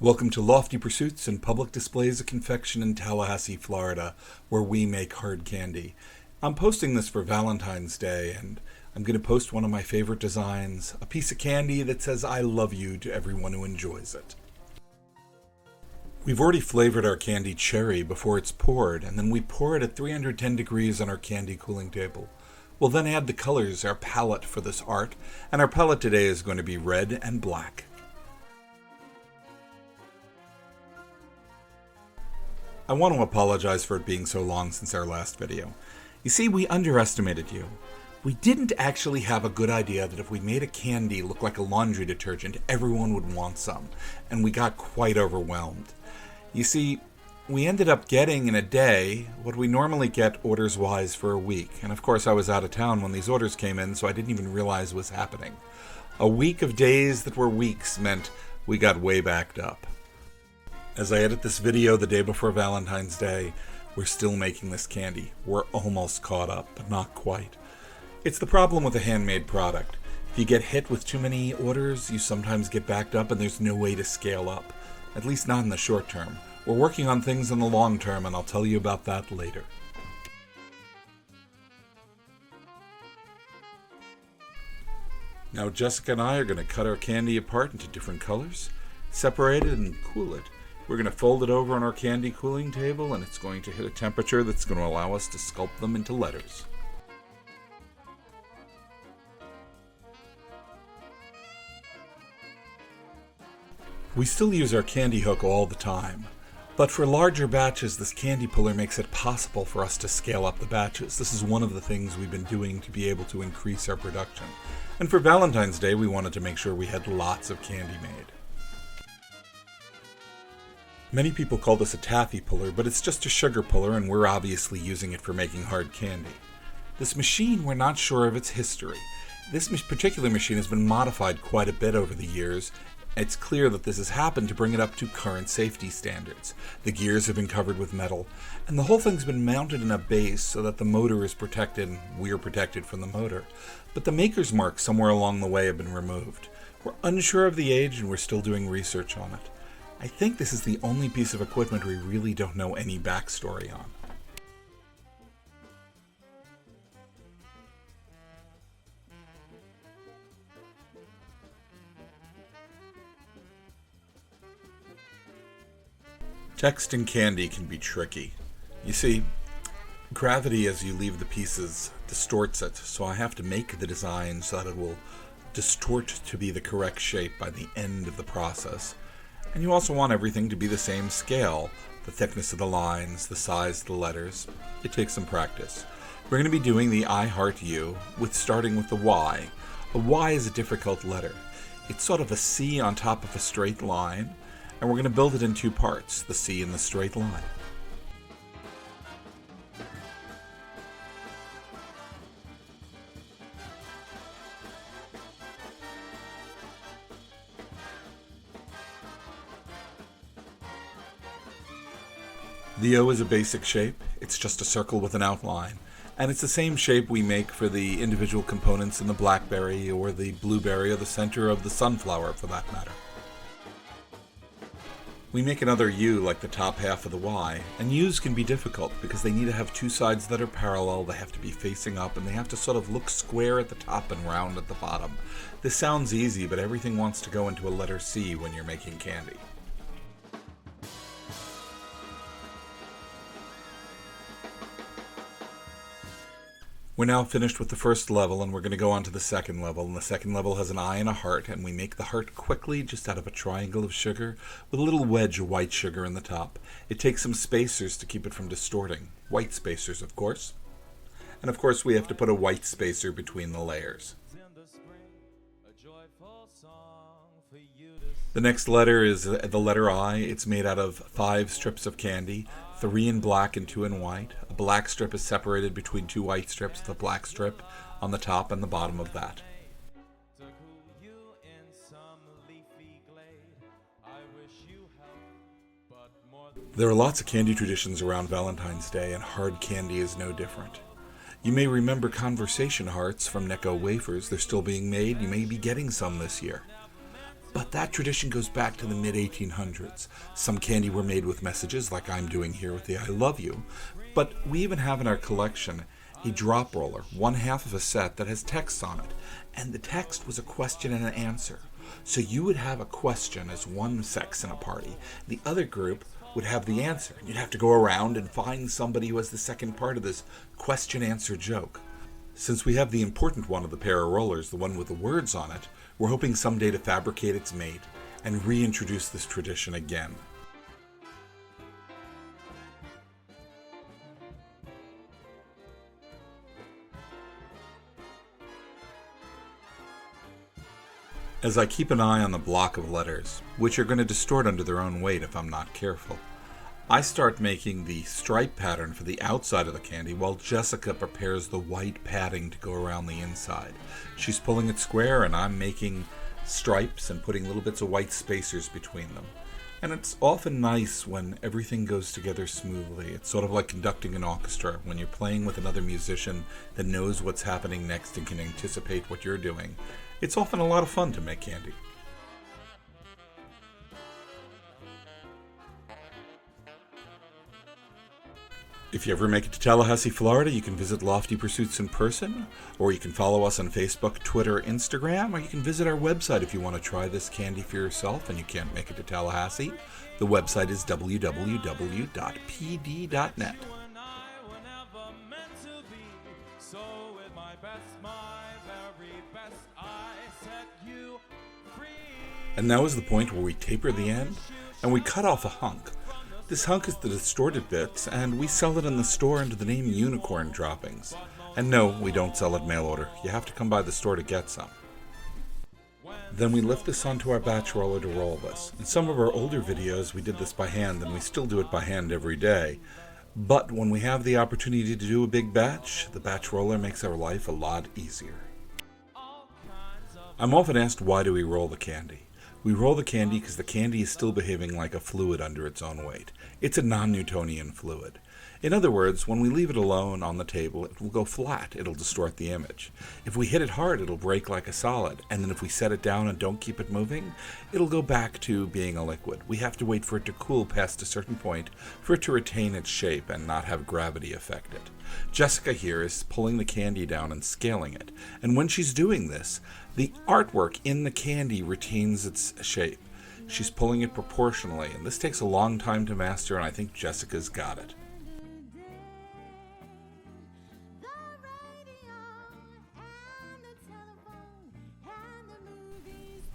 Welcome to Lofty Pursuits and Public Displays of Confection in Tallahassee, Florida, where we make hard candy. I'm posting this for Valentine's Day, and I'm going to post one of my favorite designs, a piece of candy that says I love you to everyone who enjoys it. We've already flavored our candy cherry before it's poured, and then we pour it at 310 degrees on our candy cooling table. We'll then add the colors, our palette for this art, and our palette today is going to be red and black. I want to apologize for it being so long since our last video. You see, we underestimated you. We didn't actually have a good idea that if we made a candy look like a laundry detergent, everyone would want some, and we got quite overwhelmed. You see, we ended up getting in a day what we normally get orders-wise for a week, and of course I was out of town when these orders came in, so I didn't even realize was happening. A week of days that were weeks meant we got way backed up. As I edit this video the day before Valentine's Day, we're still making this candy. We're almost caught up, but not quite. It's the problem with a handmade product. If you get hit with too many orders, you sometimes get backed up and there's no way to scale up. At least not in the short term. We're working on things in the long term, and I'll tell you about that later. Now Jessica and I are going to cut our candy apart into different colors, separate it, and cool it. We're going to fold it over on our candy cooling table, and it's going to hit a temperature that's going to allow us to sculpt them into letters. We still use our candy hook all the time, but for larger batches, this candy puller makes it possible for us to scale up the batches. This is one of the things we've been doing to be able to increase our production. And for Valentine's Day, we wanted to make sure we had lots of candy made. Many people call this a taffy puller, but it's just a sugar puller, and we're obviously using it for making hard candy. This machine, we're not sure of its history. This particular machine has been modified quite a bit over the years. It's clear that this has happened to bring it up to current safety standards. The gears have been covered with metal, and the whole thing's been mounted in a base so that the motor is protected and we're protected from the motor. But the maker's marks somewhere along the way have been removed. We're unsure of the age, and we're still doing research on it. I think this is the only piece of equipment we really don't know any backstory on. Text in candy can be tricky. You see, gravity as you leave the pieces distorts it, so I have to make the design so that it will distort to be the correct shape by the end of the process. And you also want everything to be the same scale, the thickness of the lines, the size of the letters. It takes some practice. We're going to be doing the I Heart You, starting with the Y. A Y is a difficult letter. It's sort of a C on top of a straight line, and we're going to build it in two parts, the C and the straight line. The O is a basic shape. It's just a circle with an outline. And it's the same shape we make for the individual components in the blackberry or the blueberry or the center of the sunflower, for that matter. We make another U like the top half of the Y, and U's can be difficult because they need to have two sides that are parallel, they have to be facing up, and they have to sort of look square at the top and round at the bottom. This sounds easy, but everything wants to go into a letter C when you're making candy. We're now finished with the first level, and we're going to go on to the second level. And the second level has an eye and a heart, and we make the heart quickly just out of a triangle of sugar with a little wedge of white sugar in the top. It takes some spacers to keep it from distorting. White spacers, of course. And of course we have to put a white spacer between the layers. The next letter is the letter I. It's made out of 5 strips of candy, 3 in black and 2 in white. A black strip is separated between 2 white strips, the black strip on the top and the bottom of that. There are lots of candy traditions around Valentine's Day, and hard candy is no different. You may remember conversation hearts from Necco wafers. They're still being made. You may be getting some this year. But that tradition goes back to the mid-1800s. Some candy were made with messages, like I'm doing here with the I love you. But we even have in our collection a drop roller, one half of a set that has text on it. And the text was a question and an answer. So you would have a question as one sex in a party. The other group would have the answer. You'd have to go around and find somebody who has the second part of this question-answer joke. Since we have the important one of the pair of rollers, the one with the words on it, we're hoping someday to fabricate its mate and reintroduce this tradition again. As I keep an eye on the block of letters, which are going to distort under their own weight if I'm not careful, I start making the stripe pattern for the outside of the candy while Jessica prepares the white padding to go around the inside. She's pulling it square and I'm making stripes and putting little bits of white spacers between them. And it's often nice when everything goes together smoothly. It's sort of like conducting an orchestra when you're playing with another musician that knows what's happening next and can anticipate what you're doing. It's often a lot of fun to make candy. If you ever make it to Tallahassee, Florida, you can visit Lofty Pursuits in person, or you can follow us on Facebook, Twitter, Instagram, or you can visit our website if you want to try this candy for yourself and you can't make it to Tallahassee. The website is www.pd.net. And now is the point where we taper the end and we cut off a hunk. This hunk is the distorted bits, and we sell it in the store under the name Unicorn Droppings. And no, we don't sell it mail order. You have to come by the store to get some. Then we lift this onto our batch roller to roll this. In some of our older videos, we did this by hand, and we still do it by hand every day. But when we have the opportunity to do a big batch, the batch roller makes our life a lot easier. I'm often asked, why do we roll the candy? We roll the candy because the candy is still behaving like a fluid under its own weight. It's a non-Newtonian fluid. In other words, when we leave it alone on the table, it will go flat. It'll distort the image. If we hit it hard, it'll break like a solid. And then if we set it down and don't keep it moving, it'll go back to being a liquid. We have to wait for it to cool past a certain point for it to retain its shape and not have gravity affect it. Jessica here is pulling the candy down and scaling it. And when she's doing this, the artwork in the candy retains its shape. She's pulling it proportionally, and this takes a long time to master, and I think Jessica's got it.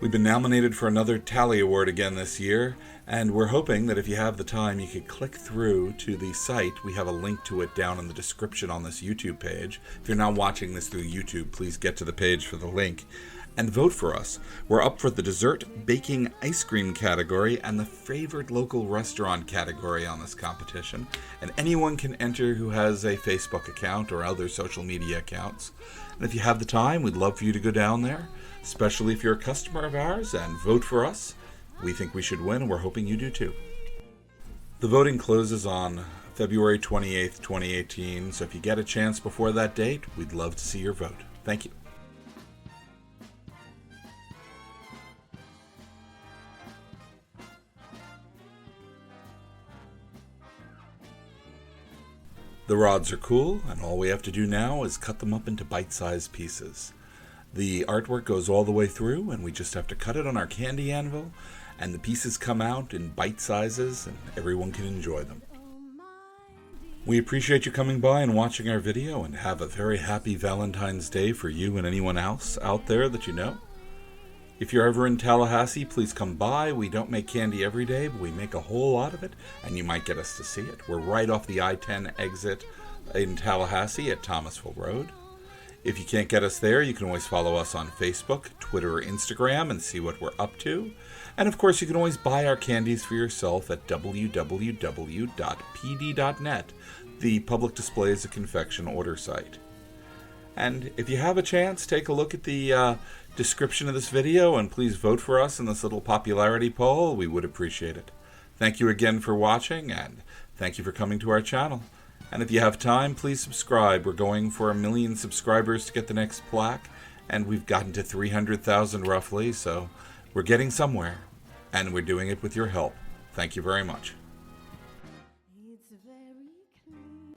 We've been nominated for another Tally Award again this year, and we're hoping that if you have the time, you could click through to the site. We have a link to it down in the description on this YouTube page. If you're not watching this through YouTube, please get to the page for the link and vote for us. We're up for the dessert, baking, ice cream category, and the favorite local restaurant category on this competition. And anyone can enter who has a Facebook account or other social media accounts. And if you have the time, we'd love for you to go down there, especially if you're a customer of ours, and vote for us. We think we should win, and we're hoping you do too. The voting closes on February 28th, 2018, so if you get a chance before that date, we'd love to see your vote. Thank you. The rods are cool, and all we have to do now is cut them up into bite-sized pieces. The artwork goes all the way through, and we just have to cut it on our candy anvil, and the pieces come out in bite sizes, and everyone can enjoy them. We appreciate you coming by and watching our video, and have a very happy Valentine's Day for you and anyone else out there that you know. If you're ever in Tallahassee, please come by. We don't make candy every day, but we make a whole lot of it, and you might get us to see it. We're right off the I-10 exit in Tallahassee at Thomasville Road. If you can't get us there, you can always follow us on Facebook, Twitter, or Instagram and see what we're up to. And of course, you can always buy our candies for yourself at www.pd.net, the public displays of confection order site. And if you have a chance, take a look at the description of this video and please vote for us in this little popularity poll. We would appreciate it. Thank you again for watching, and thank you for coming to our channel. And if you have time, please subscribe. We're going for 1 million subscribers to get the next plaque, and we've gotten to 300,000 roughly, so We're getting somewhere, and we're doing it with your help. Thank you very much. It's very clear.